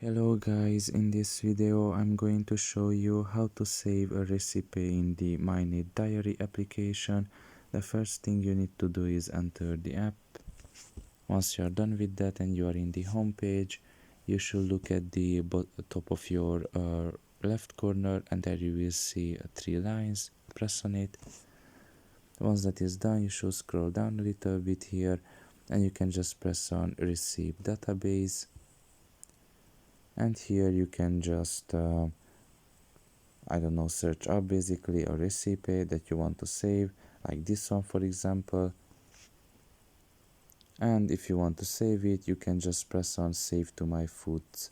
Hello guys, in this video I'm going to show you how to save a recipe in the MyNeat Diary application. The first thing you need to do is enter the app. Once you are done with that and you are in the home page, you should look at the top of your left corner, and there you will see 3 lines. Press on it. Once that is done, you should scroll down a little bit here and you can just press on Recipe Database. And here you can just search up basically a recipe that you want to save, like this one for example. And if you want to save it, you can just press on Save to My Foods,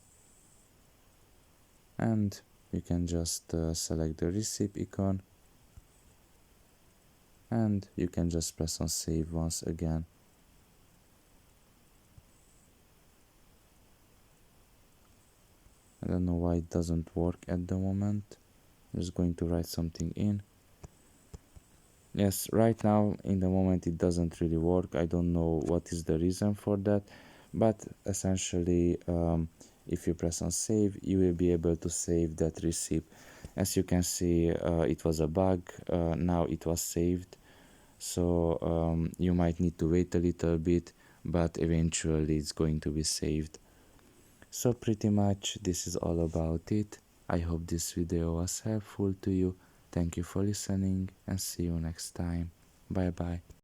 and you can just select the recipe icon, and you can just press on Save once again. I don't know why it doesn't work at the moment. I'm just going to write something in. Yes, right now in the moment it doesn't really work. I don't know what is the reason for that, but essentially if you press on save, you will be able to save that recipe. As you can see, it was a bug. Now it was saved, so you might need to wait a little bit, but eventually it's going to be saved. So pretty much this is all about it. I hope this video was helpful to you. Thank you for listening and see you next time. Bye bye.